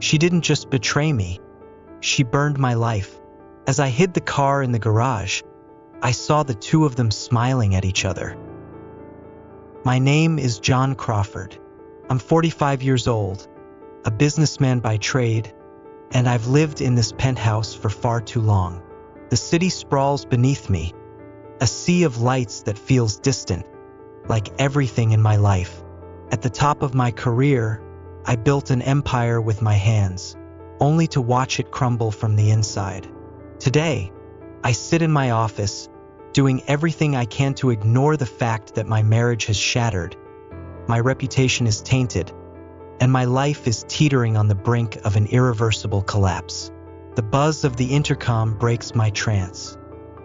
She didn't just betray me, she burned my life. As I hid the car in the garage, I saw the two of them smiling at each other. My name is John Crawford. I'm 45 years old, a businessman by trade, and I've lived in this penthouse for far too long. The city sprawls beneath me, a sea of lights that feels distant, like everything in my life. At the top of my career, I built an empire with my hands, only to watch it crumble from the inside. Today, I sit in my office, doing everything I can to ignore the fact that my marriage has shattered, my reputation is tainted, and my life is teetering on the brink of an irreversible collapse. The buzz of the intercom breaks my trance.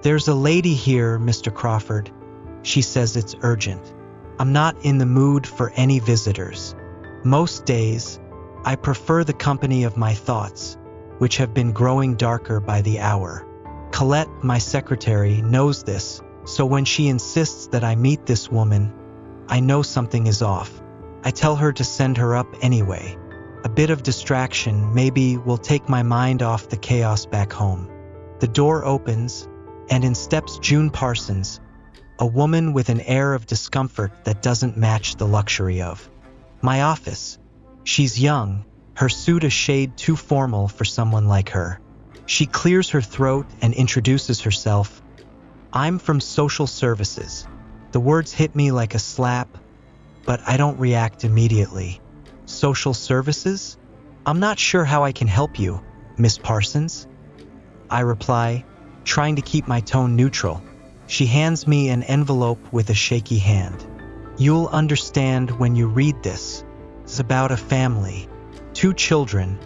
"There's a lady here, Mr. Crawford." She says it's urgent. I'm not in the mood for any visitors. Most days, I prefer the company of my thoughts, which have been growing darker by the hour. Colette, my secretary, knows this, so when she insists that I meet this woman, I know something is off. I tell her to send her up anyway. A bit of distraction maybe will take my mind off the chaos back home. The door opens, and in steps June Parsons, a woman with an air of discomfort that doesn't match the luxury of my office. She's young, her suit a shade too formal for someone like her. She clears her throat and introduces herself. "I'm from social services." The words hit me like a slap, but I don't react immediately. "Social services? I'm not sure how I can help you, Miss Parsons," I reply, trying to keep my tone neutral. She hands me an envelope with a shaky hand. "You'll understand when you read this. It's about a family, 2 children,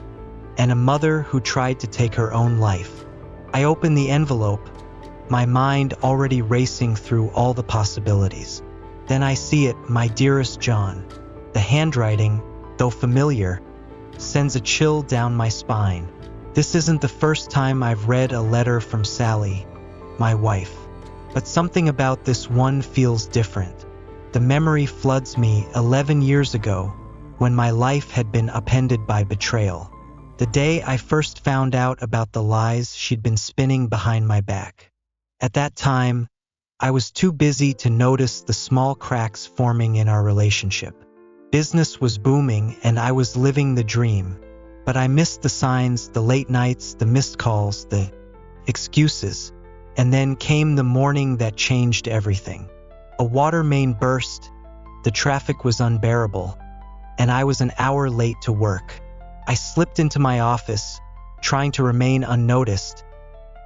and a mother who tried to take her own life." I open the envelope, my mind already racing through all the possibilities. Then I see it, "My dearest John." The handwriting, though familiar, sends a chill down my spine. This isn't the first time I've read a letter from Sally, my wife. But something about this one feels different. The memory floods me 11 years ago, when my life had been upended by betrayal. The day I first found out about the lies she'd been spinning behind my back. At that time, I was too busy to notice the small cracks forming in our relationship. Business was booming and I was living the dream, but I missed the signs, the late nights, the missed calls, the excuses. And then came the morning that changed everything. A water main burst, the traffic was unbearable, and I was an hour late to work. I slipped into my office, trying to remain unnoticed,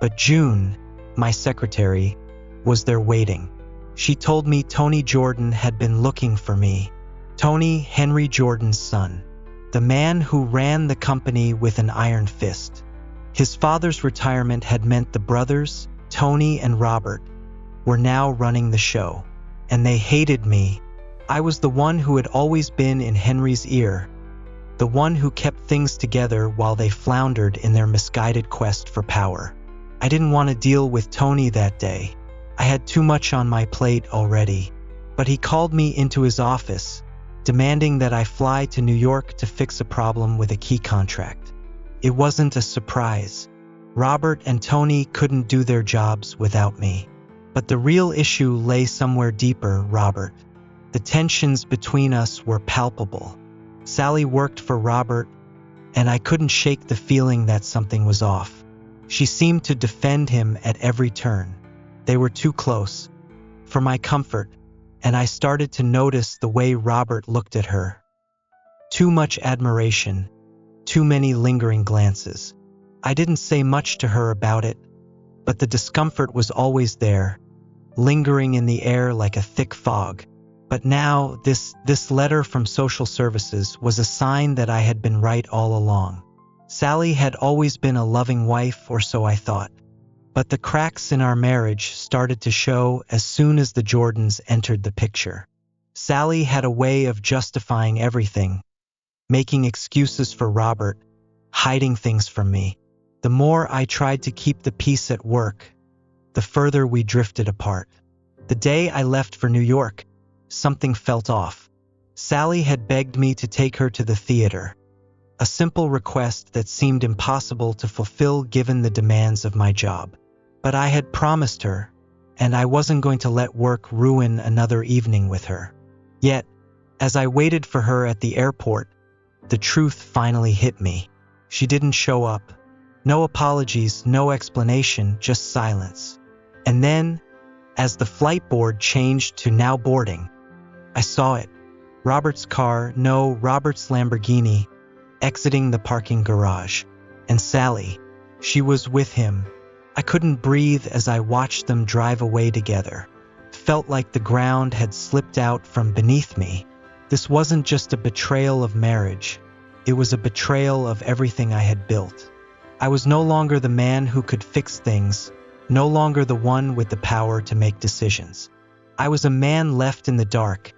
but June, my secretary, was there waiting. She told me Tony Jordan had been looking for me. Tony, Henry Jordan's son, the man who ran the company with an iron fist. His father's retirement had meant the brothers, Tony and Robert, were now running the show, and they hated me. I was the one who had always been in Henry's ear, the one who kept things together while they floundered in their misguided quest for power. I didn't want to deal with Tony that day. I had too much on my plate already, but he called me into his office, demanding that I fly to New York to fix a problem with a key contract. It wasn't a surprise. Robert and Tony couldn't do their jobs without me. But the real issue lay somewhere deeper, Robert. The tensions between us were palpable. Sally worked for Robert, and I couldn't shake the feeling that something was off. She seemed to defend him at every turn. They were too close, for my comfort, and I started to notice the way Robert looked at her. Too much admiration, too many lingering glances. I didn't say much to her about it, but the discomfort was always there, lingering in the air like a thick fog. But now, this letter from social services was a sign that I had been right all along. Sally had always been a loving wife, or so I thought. But the cracks in our marriage started to show as soon as the Jordans entered the picture. Sally had a way of justifying everything, making excuses for Robert, hiding things from me. The more I tried to keep the peace at work, the further we drifted apart. The day I left for New York, something felt off. Sally had begged me to take her to the theater. a simple request that seemed impossible to fulfill given the demands of my job. But I had promised her, and I wasn't going to let work ruin another evening with her. Yet, as I waited for her at the airport, the truth finally hit me. She didn't show up. No apologies, no explanation, just silence. And then, as the flight board changed to now boarding, I saw it. Robert's car, no, Robert's Lamborghini, exiting the parking garage. And Sally, she was with him. I couldn't breathe as I watched them drive away together. It felt like the ground had slipped out from beneath me. This wasn't just a betrayal of marriage. It was a betrayal of everything I had built. I was no longer the man who could fix things, no longer the one with the power to make decisions. I was a man left in the dark,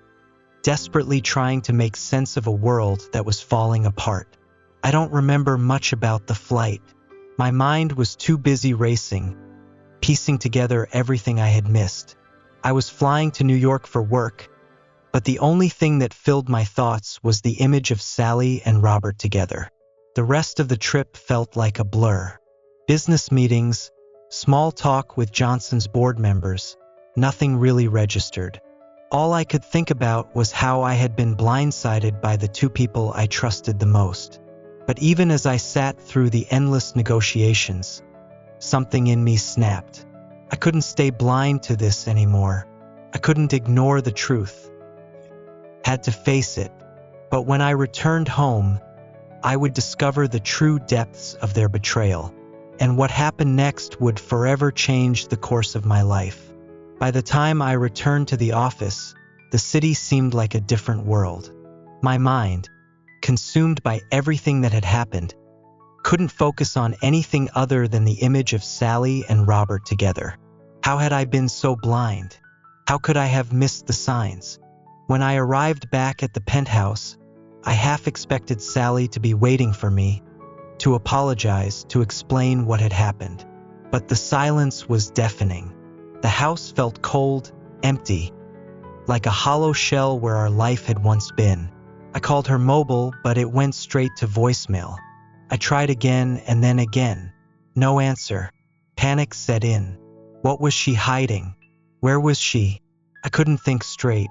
desperately trying to make sense of a world that was falling apart. I don't remember much about the flight. My mind was too busy racing, piecing together everything I had missed. I was flying to New York for work, but the only thing that filled my thoughts was the image of Sally and Robert together. The rest of the trip felt like a blur. Business meetings, small talk with Johnson's board members, nothing really registered. All I could think about was how I had been blindsided by the two people I trusted the most. But even as I sat through the endless negotiations, something in me snapped. I couldn't stay blind to this anymore. I couldn't ignore the truth. Had to face it. But when I returned home, I would discover the true depths of their betrayal, and what happened next would forever change the course of my life. By the time I returned to the office, the city seemed like a different world. My mind, consumed by everything that had happened, couldn't focus on anything other than the image of Sally and Robert together. How had I been so blind? How could I have missed the signs? When I arrived back at the penthouse, I half expected Sally to be waiting for me, to apologize, to explain what had happened. But the silence was deafening. The house felt cold, empty, like a hollow shell where our life had once been. I called her mobile, but it went straight to voicemail. I tried again and then again. No answer. Panic set in. What was she hiding? Where was she? I couldn't think straight.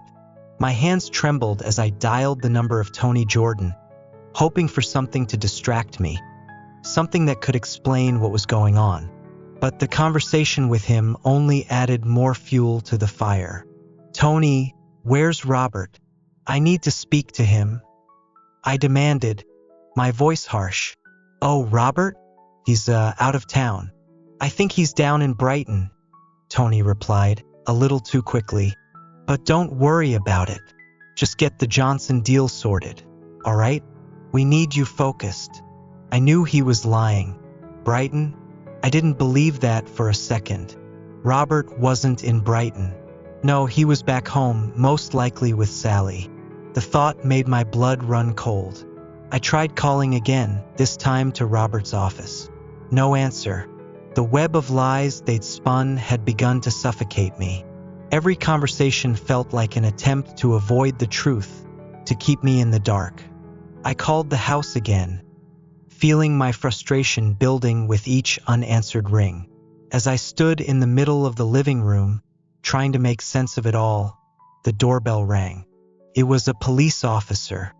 My hands trembled as I dialed the number of Tony Jordan, hoping for something to distract me, something that could explain what was going on. But the conversation with him only added more fuel to the fire. "Tony, where's Robert? I need to speak to him," I demanded, my voice harsh. "Oh, Robert? He's out of town. I think he's down in Brighton," Tony replied, a little too quickly. "But don't worry about it. Just get the Johnson deal sorted, all right? We need you focused." I knew he was lying. Brighton? I didn't believe that for a second. Robert wasn't in Brighton. No, he was back home, most likely with Sally. The thought made my blood run cold. I tried calling again, this time to Robert's office. No answer. The web of lies they'd spun had begun to suffocate me. Every conversation felt like an attempt to avoid the truth, to keep me in the dark. I called the house again, feeling my frustration building with each unanswered ring. As I stood in the middle of the living room, trying to make sense of it all, the doorbell rang. It was a police officer,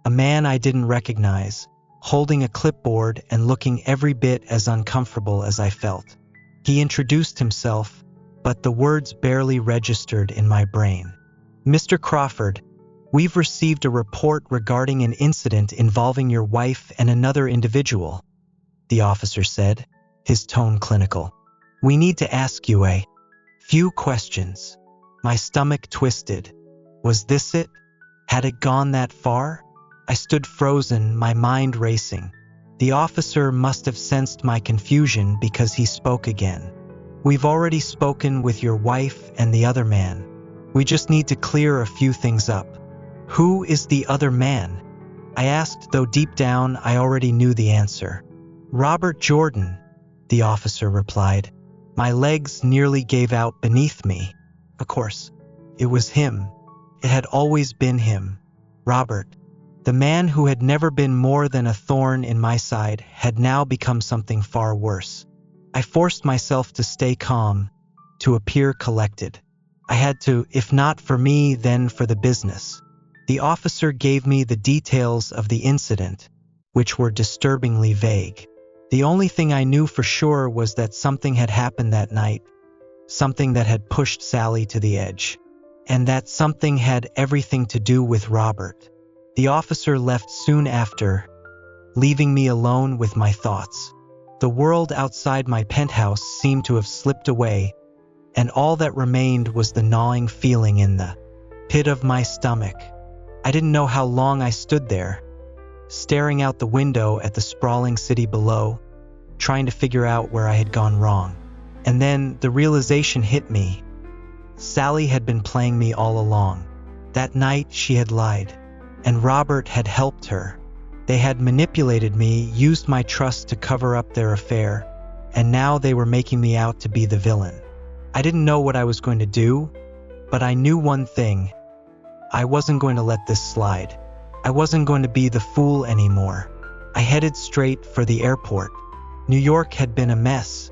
a man I didn't recognize, holding a clipboard and looking every bit as uncomfortable as I felt. He introduced himself, but the words barely registered in my brain. "Mr. Crawford, we've received a report regarding an incident involving your wife and another individual," the officer said, his tone clinical. "We need to ask you a few questions." My stomach twisted. Was this it? Had it gone that far? I stood frozen, my mind racing. The officer must have sensed my confusion because he spoke again. "We've already spoken with your wife and the other man. We just need to clear a few things up." "Who is the other man?" I asked, though deep down I already knew the answer. "Robert Jordan," the officer replied. My legs nearly gave out beneath me. Of course, it was him. It had always been him. Robert. The man who had never been more than a thorn in my side had now become something far worse. I forced myself to stay calm, to appear collected. I had to, if not for me, then for the business. The officer gave me the details of the incident, which were disturbingly vague. The only thing I knew for sure was that something had happened that night, something that had pushed Sally to the edge, and that something had everything to do with Robert. The officer left soon after, leaving me alone with my thoughts. The world outside my penthouse seemed to have slipped away, and all that remained was the gnawing feeling in the pit of my stomach. I didn't know how long I stood there, staring out the window at the sprawling city below, trying to figure out where I had gone wrong. And then the realization hit me. Sally had been playing me all along. That night she had lied, and Robert had helped her. They had manipulated me, used my trust to cover up their affair, and now they were making me out to be the villain. I didn't know what I was going to do, but I knew one thing. I wasn't going to let this slide. I wasn't going to be the fool anymore. I headed straight for the airport. New York had been a mess,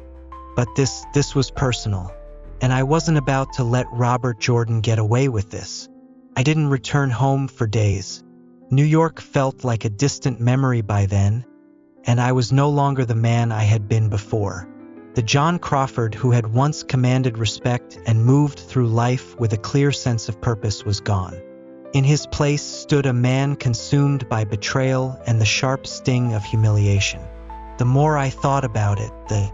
but this was personal, and I wasn't about to let Robert Jordan get away with this. I didn't return home for days. New York felt like a distant memory by then, and I was no longer the man I had been before. The John Crawford who had once commanded respect and moved through life with a clear sense of purpose was gone. In his place stood a man consumed by betrayal and the sharp sting of humiliation. The more I thought about it, the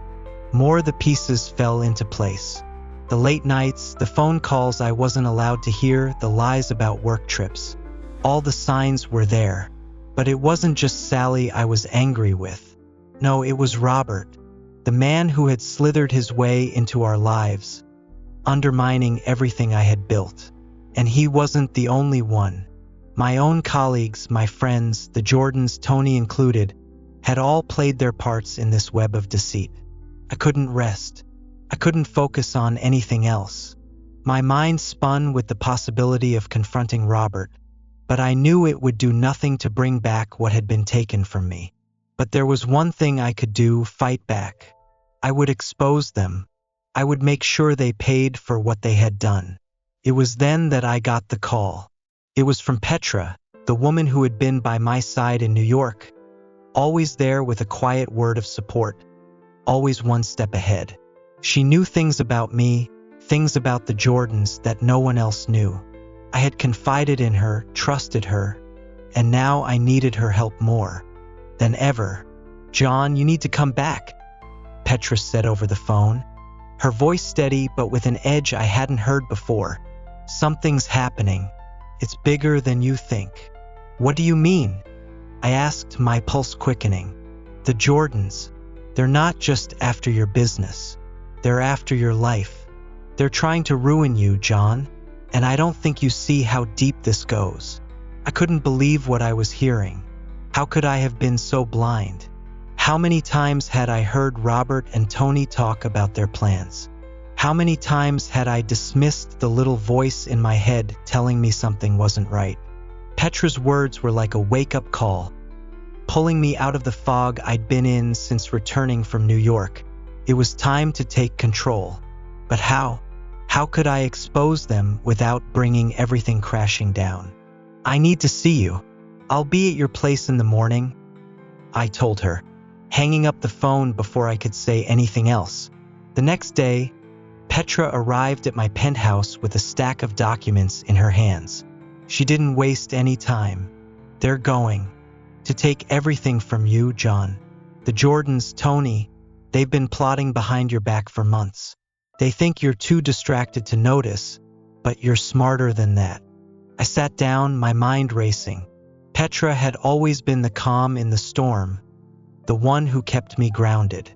more the pieces fell into place. The late nights, the phone calls I wasn't allowed to hear, the lies about work trips. All the signs were there. But it wasn't just Sally I was angry with. No, it was Robert, the man who had slithered his way into our lives, undermining everything I had built. And he wasn't the only one. My own colleagues, my friends, the Jordans, Tony included, had all played their parts in this web of deceit. I couldn't rest. I couldn't focus on anything else. My mind spun with the possibility of confronting Robert, but I knew it would do nothing to bring back what had been taken from me. But there was one thing I could do: fight back. I would expose them. I would make sure they paid for what they had done. It was then that I got the call. It was from Petra, the woman who had been by my side in New York, always there with a quiet word of support, always one step ahead. She knew things about me, things about the Jordans that no one else knew. I had confided in her, trusted her, and now I needed her help more than ever. "John, you need to come back," Petra said over the phone, her voice steady but with an edge I hadn't heard before. "Something's happening. It's bigger than you think." "What do you mean?" I asked, my pulse quickening. "The Jordans, they're not just after your business. They're after your life. They're trying to ruin you, John. And I don't think you see how deep this goes." I couldn't believe what I was hearing. How could I have been so blind? How many times had I heard Robert and Tony talk about their plans? How many times had I dismissed the little voice in my head telling me something wasn't right? Petra's words were like a wake-up call, pulling me out of the fog I'd been in since returning from New York. It was time to take control. But how? How could I expose them without bringing everything crashing down? "I need to see you. I'll be at your place in the morning," I told her, hanging up the phone before I could say anything else. The next day, Petra arrived at my penthouse with a stack of documents in her hands. She didn't waste any time. "They're going to take everything from you, John. The Jordans, Tony, they've been plotting behind your back for months. They think you're too distracted to notice, but you're smarter than that." I sat down, my mind racing. Petra had always been the calm in the storm, the one who kept me grounded.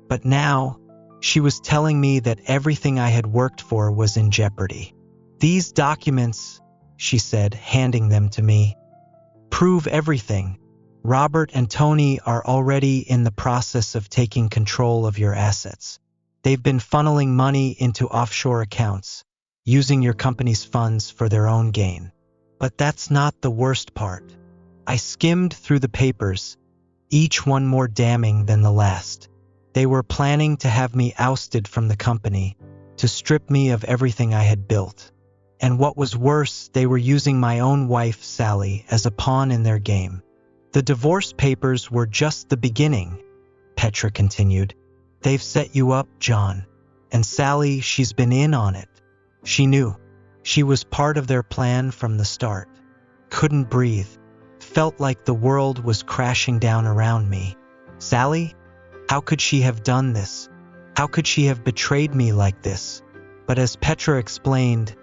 But now, she was telling me that everything I had worked for was in jeopardy. "These documents," she said, handing them to me, "prove everything. Robert and Tony are already in the process of taking control of your assets. They've been funneling money into offshore accounts, using your company's funds for their own gain. But that's not the worst part. I skimmed through the papers, each one more damning than the last. They were planning to have me ousted from the company, to strip me of everything I had built. And what was worse, they were using my own wife, Sally, as a pawn in their game. The divorce papers were just the beginning, Petra continued. They've set you up, John. And Sally, she's been in on it. She knew. She was part of their plan from the start. Couldn't breathe. Felt like the world was crashing down around me. Sally? How could she have done this? How could she have betrayed me like this? But as Petra explained,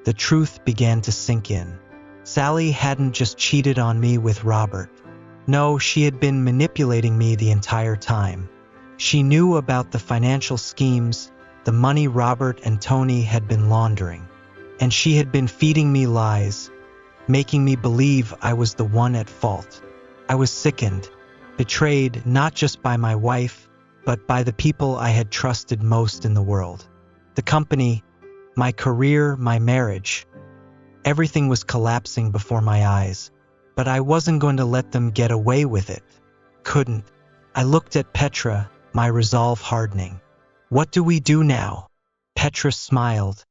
the truth began to sink in. Sally hadn't just cheated on me with Robert. No, she had been manipulating me the entire time. She knew about the financial schemes, the money Robert and Tony had been laundering. And she had been feeding me lies, making me believe I was the one at fault. I was sickened, betrayed not just by my wife, but by the people I had trusted most in the world. The company, my career, my marriage. Everything was collapsing before my eyes, but I wasn't going to let them get away with it. Couldn't. I looked at Petra, my resolve hardening. What do we do now? Petra smiled,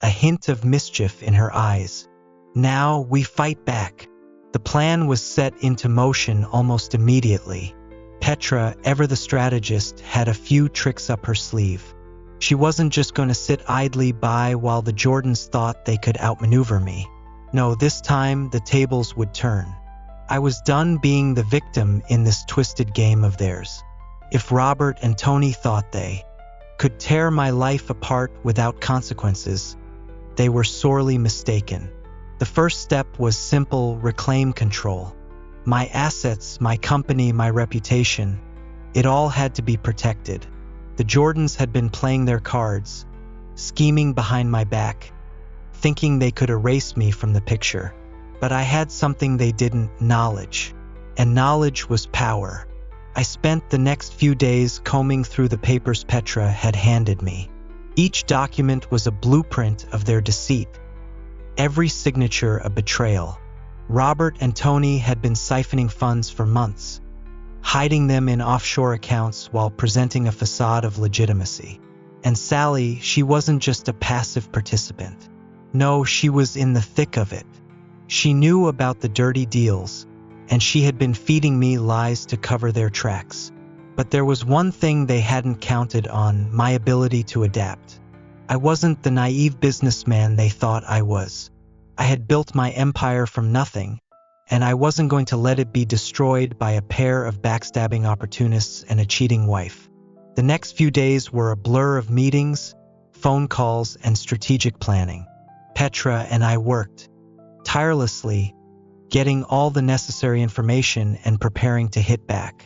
a hint of mischief in her eyes. Now we fight back. The plan was set into motion almost immediately. Petra, ever the strategist, had a few tricks up her sleeve. She wasn't just going to sit idly by while the Jordans thought they could outmaneuver me. No, this time the tables would turn. I was done being the victim in this twisted game of theirs. If Robert and Tony thought they could tear my life apart without consequences, they were sorely mistaken. The first step was simple: reclaim control. My assets, my company, my reputation, it all had to be protected. The Jordans had been playing their cards, scheming behind my back, thinking they could erase me from the picture. But I had something they didn't: knowledge. And knowledge was power. I spent the next few days combing through the papers Petra had handed me. Each document was a blueprint of their deceit, every signature a betrayal. Robert and Tony had been siphoning funds for months, hiding them in offshore accounts while presenting a facade of legitimacy. And Sally, she wasn't just a passive participant. No, she was in the thick of it. She knew about the dirty deals, and she had been feeding me lies to cover their tracks. But there was one thing they hadn't counted on: my ability to adapt. I wasn't the naive businessman they thought I was. I had built my empire from nothing, and I wasn't going to let it be destroyed by a pair of backstabbing opportunists and a cheating wife. The next few days were a blur of meetings, phone calls, and strategic planning. Petra and I worked tirelessly, getting all the necessary information and preparing to hit back.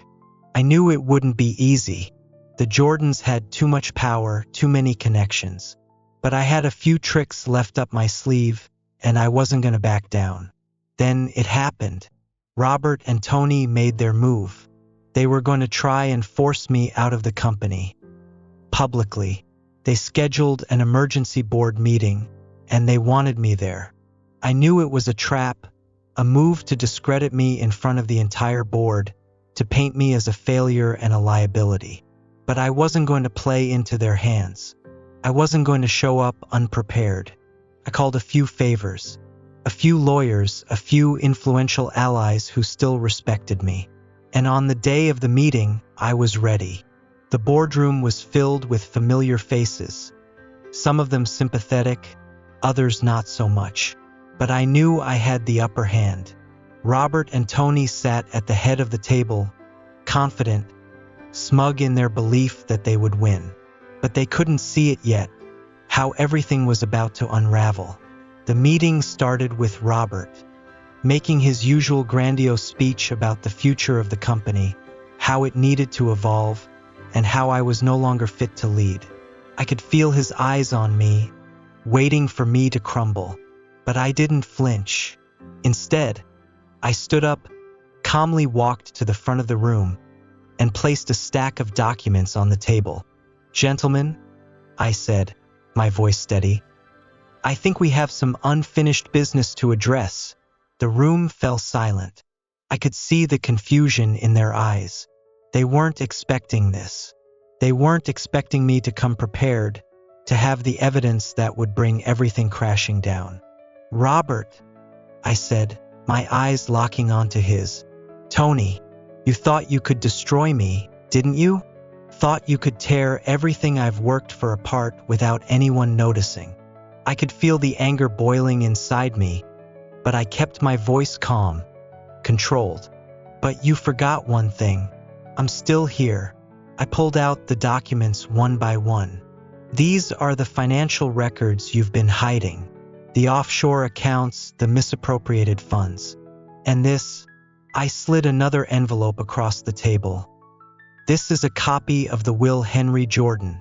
I knew it wouldn't be easy. The Jordans had too much power, too many connections. But I had a few tricks left up my sleeve, and I wasn't going to back down. Then it happened. Robert and Tony made their move. They were going to try and force me out of the company. Publicly, they scheduled an emergency board meeting, and they wanted me there. I knew it was a trap, a move to discredit me in front of the entire board, to paint me as a failure and a liability. But I wasn't going to play into their hands. I wasn't going to show up unprepared. I called a few favors, a few lawyers, a few influential allies who still respected me. And on the day of the meeting, I was ready. The boardroom was filled with familiar faces, some of them sympathetic, others not so much. But I knew I had the upper hand. Robert and Tony sat at the head of the table, confident, smug in their belief that they would win. But they couldn't see it yet, how everything was about to unravel. The meeting started with Robert making his usual grandiose speech about the future of the company, how it needed to evolve, and how I was no longer fit to lead. I could feel his eyes on me, waiting for me to crumble. But I didn't flinch. Instead, I stood up, calmly walked to the front of the room, and placed a stack of documents on the table. "Gentlemen," I said, my voice steady, "I think we have some unfinished business to address." The room fell silent. I could see the confusion in their eyes. They weren't expecting this. They weren't expecting me to come prepared, to have the evidence that would bring everything crashing down. "Robert," I said, my eyes locking onto his. "Tony, you thought you could destroy me, didn't you? Thought you could tear everything I've worked for apart without anyone noticing." I could feel the anger boiling inside me, but I kept my voice calm, controlled. "But you forgot one thing. I'm still here." I pulled out the documents one by one. "These are the financial records you've been hiding. The offshore accounts, the misappropriated funds. And this," I slid another envelope across the table. "This is a copy of the will Henry Jordan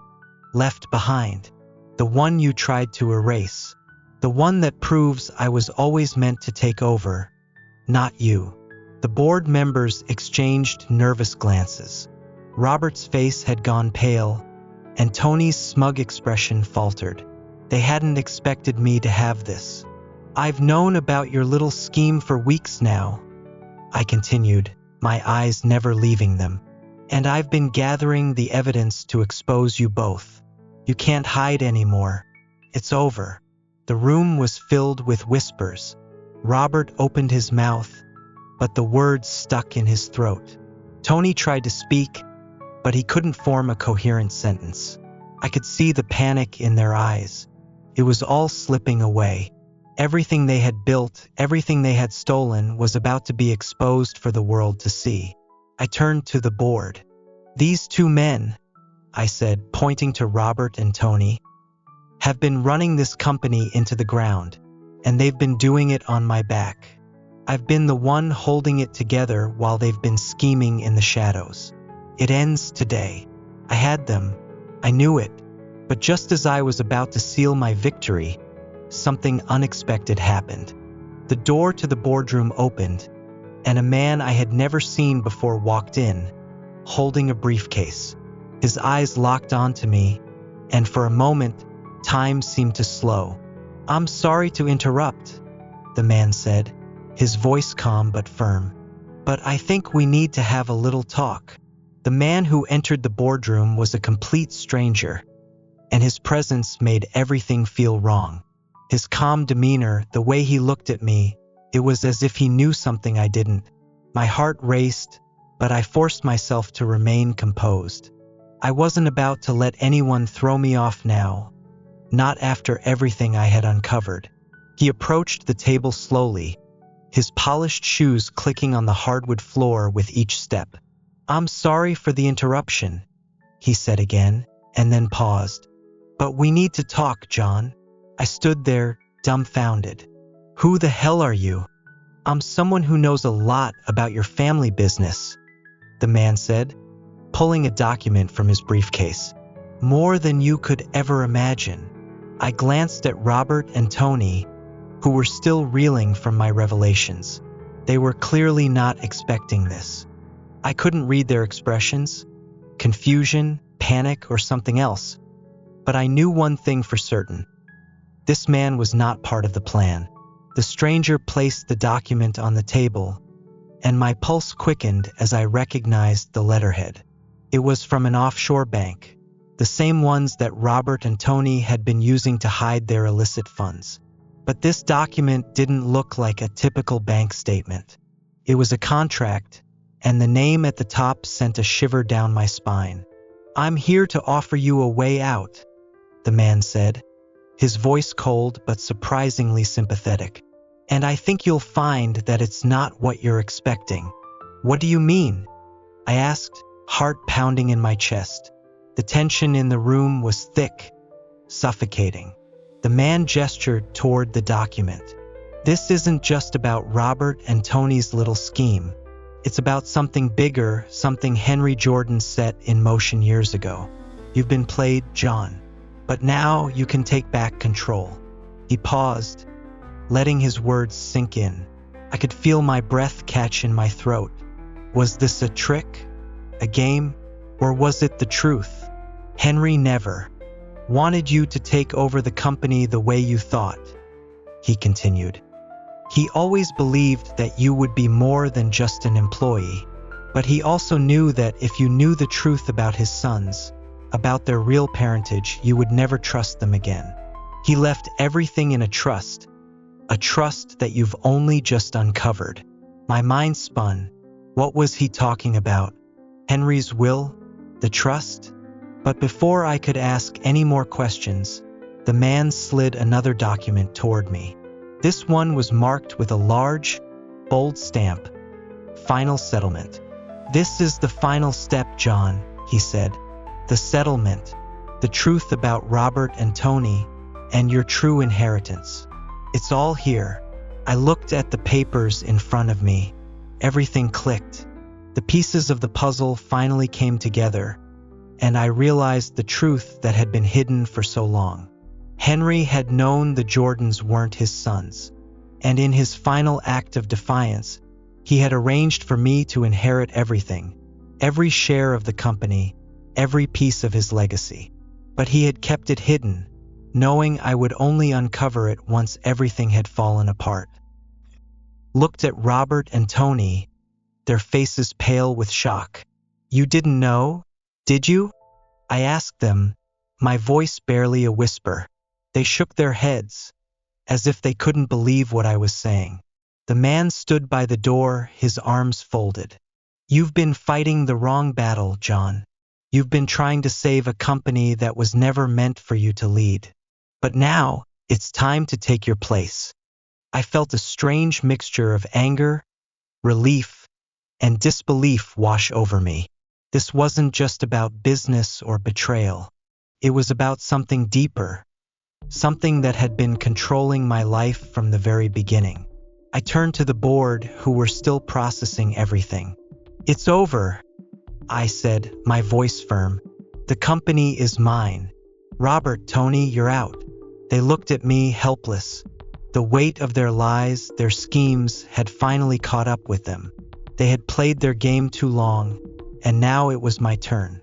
left behind. The one you tried to erase. The one that proves I was always meant to take over, not you." The board members exchanged nervous glances. Robert's face had gone pale, and Tony's smug expression faltered. They hadn't expected me to have this. "I've known about your little scheme for weeks now," I continued, my eyes never leaving them. "And I've been gathering the evidence to expose you both. You can't hide anymore. It's over." The room was filled with whispers. Robert opened his mouth, but the words stuck in his throat. Tony tried to speak, but he couldn't form a coherent sentence. I could see the panic in their eyes. It was all slipping away. Everything they had built, everything they had stolen, was about to be exposed for the world to see. I turned to the board. "These two men," I said, pointing to Robert and Tony, "have been running this company into the ground, and they've been doing it on my back. I've been the one holding it together while they've been scheming in the shadows. It ends today. I had them. I knew it. But just as I was about to seal my victory, something unexpected happened. The door to the boardroom opened, and a man I had never seen before walked in, holding a briefcase. His eyes locked onto me, and for a moment, time seemed to slow. "I'm sorry to interrupt," the man said, his voice calm but firm. "But I think we need to have a little talk." The man who entered the boardroom was a complete stranger, and his presence made everything feel wrong. His calm demeanor, the way he looked at me, it was as if he knew something I didn't. My heart raced, but I forced myself to remain composed. I wasn't about to let anyone throw me off now, not after everything I had uncovered. He approached the table slowly, his polished shoes clicking on the hardwood floor with each step. "I'm sorry for the interruption," he said again, and then paused. "But we need to talk, John." I stood there, dumbfounded. "Who the hell are you?" "I'm someone who knows a lot about your family business," the man said, pulling a document from his briefcase. "More than you could ever imagine." I glanced at Robert and Tony, who were still reeling from my revelations. They were clearly not expecting this. I couldn't read their expressions, confusion, panic, or something else. But I knew one thing for certain. This man was not part of the plan. The stranger placed the document on the table, and my pulse quickened as I recognized the letterhead. It was from an offshore bank, the same ones that Robert and Tony had been using to hide their illicit funds. But this document didn't look like a typical bank statement. It was a contract, and the name at the top sent a shiver down my spine. "I'm here to offer you a way out," the man said, his voice cold but surprisingly sympathetic. "And I think you'll find that it's not what you're expecting." "What do you mean?" I asked, heart pounding in my chest. The tension in the room was thick, suffocating. The man gestured toward the document. "This isn't just about Robert and Tony's little scheme. It's about something bigger, something Henry Jordan set in motion years ago. You've been played, John. But now you can take back control." He paused, letting his words sink in. I could feel my breath catch in my throat. Was this a trick? A game? Or was it the truth? "Henry never wanted you to take over the company the way you thought," he continued. He always believed that you would be more than just an employee. But he also knew that if you knew the truth about his sons, about their real parentage, you would never trust them again. He left everything in a trust that you've only just uncovered. My mind spun. What was he talking about? Henry's will? The trust? But before I could ask any more questions, the man slid another document toward me. This one was marked with a large, bold stamp. Final settlement. This is the final step, John, he said. The settlement. The truth about Robert and Tony, and your true inheritance. It's all here. I looked at the papers in front of me. Everything clicked. The pieces of the puzzle finally came together, and I realized the truth that had been hidden for so long. Henry had known the Jordans weren't his sons, and in his final act of defiance, he had arranged for me to inherit everything, every share of the company, every piece of his legacy. But he had kept it hidden, knowing I would only uncover it once everything had fallen apart. Looked at Robert and Tony, their faces pale with shock. You didn't know, did you? I asked them, my voice barely a whisper. They shook their heads, as if they couldn't believe what I was saying. The man stood by the door, his arms folded. You've been fighting the wrong battle, John. You've been trying to save a company that was never meant for you to lead. But now, it's time to take your place. I felt a strange mixture of anger, relief, and disbelief wash over me. This wasn't just about business or betrayal. It was about something deeper, something that had been controlling my life from the very beginning. I turned to the board, who were still processing everything. It's over, I said, my voice firm. The company is mine. Robert, Tony, you're out. They looked at me, helpless. The weight of their lies, their schemes, had finally caught up with them. They had played their game too long, and now it was my turn.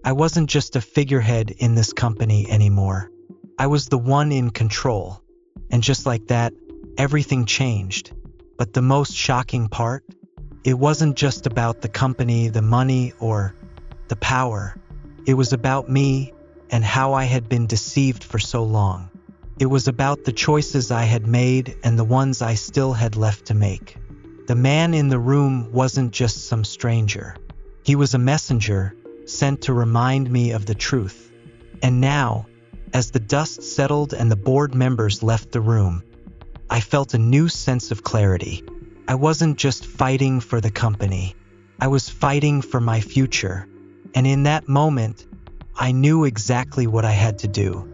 I wasn't just a figurehead in this company anymore. I was the one in control. And just like that, everything changed. But the most shocking part? It wasn't just about the company, the money, or the power. It was about me and how I had been deceived for so long. It was about the choices I had made and the ones I still had left to make. The man in the room wasn't just some stranger. He was a messenger sent to remind me of the truth. And now, as the dust settled and the board members left the room, I felt a new sense of clarity. I wasn't just fighting for the company. I was fighting for my future. And in that moment, I knew exactly what I had to do.